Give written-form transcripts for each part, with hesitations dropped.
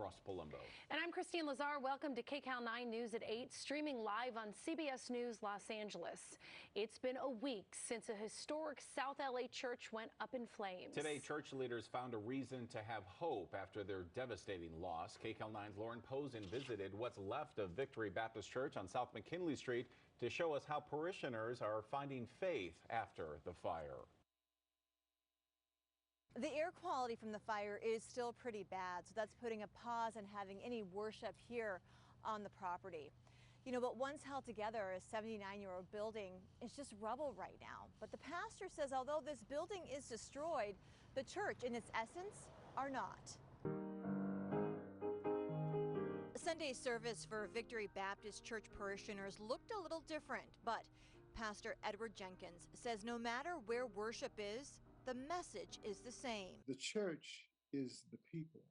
Ross Palumbo. And I'm Christine Lazar. Welcome to Kcal 9 News at 8, streaming live on CBS News Los Angeles. It's been a week since a historic South LA church went up in flames. Today, church leaders found a reason to have hope after their devastating loss. Kcal 9's Lauren Posen visited what's left of Victory Baptist Church on South McKinley Street to show us how parishioners are finding faith after the fire. The air quality from the fire is still pretty bad, so that's putting a pause on having any worship here on the property. You know, what once held together a 79-year-old building is just rubble right now. But the pastor says although this building is destroyed, the church in its essence are not. Sunday's service for Victory Baptist Church parishioners looked a little different, but Pastor Edward Jenkins says no matter where worship is, the message is the same. The church is the people.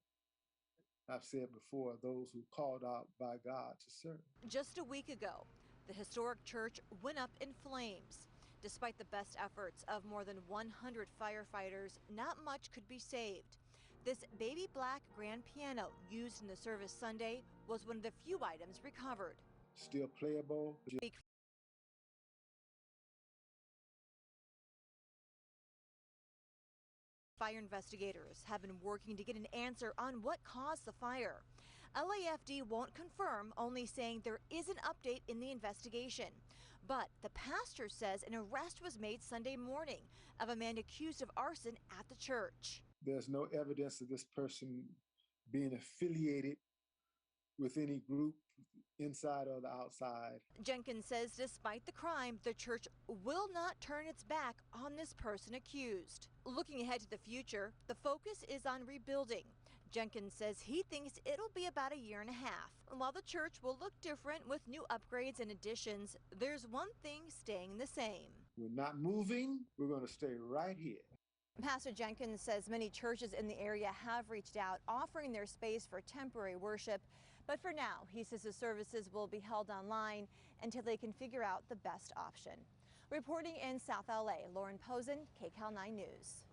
I've said before, those who called out by God to serve. Just a week ago, the historic church went up in flames. Despite the best efforts of more than 100 firefighters, not much could be saved. This baby black grand piano used in the service Sunday was one of the few items recovered. Still playable. Fire investigators have been working to get an answer on what caused the fire. LAFD won't confirm, only saying there is an update in the investigation. But the pastor says an arrest was made Sunday morning of a man accused of arson at the church. There's no evidence of this person being affiliated with any group inside or the outside. Jenkins says despite the crime, the church will not turn its back on this person accused. Looking ahead to the future, the focus is on rebuilding. Jenkins says he thinks it'll be about a year and a half. And while the church will look different with new upgrades and additions, there's one thing staying the same. We're not moving. We're going to stay right here. Pastor Jenkins says many churches in the area have reached out, offering their space for temporary worship. But for now, he says the services will be held online until they can figure out the best option. Reporting in South LA, Lauren Posen, Kcal 9 News.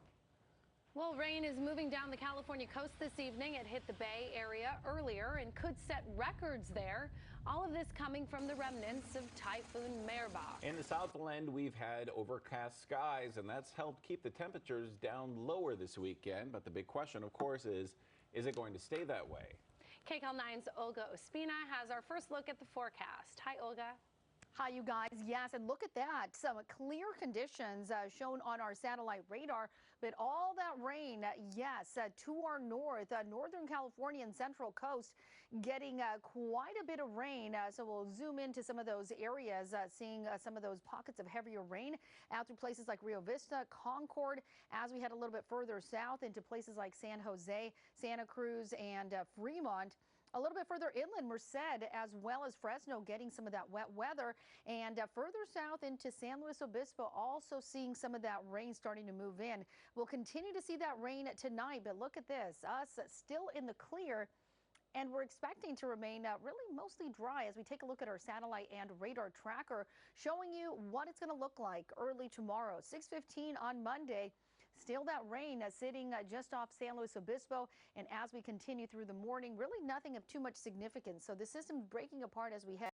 Well, rain is moving down the California coast this evening. It hit the Bay Area earlier and could set records there. All of this coming from the remnants of Typhoon Merbach. In the Southland, we've had overcast skies, and that's helped keep the temperatures down lower this weekend. But the big question, of course, is it going to stay that way? Kcal 9's Olga Ospina has our first look at the forecast. Hi, Olga. Hi, you guys. Yes, and look at that. Some clear conditions shown on our satellite radar, but all that rain, yes, to our north, Northern California and Central Coast, getting quite a bit of rain. So we'll zoom into some of those areas, seeing some of those pockets of heavier rain out through places like Rio Vista, Concord, as we head a little bit further south into places like San Jose, Santa Cruz, and Fremont. A little bit further inland, Merced, as well as Fresno, getting some of that wet weather. And further south into San Luis Obispo, also seeing some of that rain starting to move in. We'll continue to see that rain tonight, but look at this, us still in the clear. And we're expecting to remain really mostly dry as we take a look at our satellite and radar tracker, showing you what it's going to look like early tomorrow, 6:15 on Monday. Still that rain sitting just off San Luis Obispo. And as we continue through the morning, really nothing of too much significance. So the system breaking apart as we head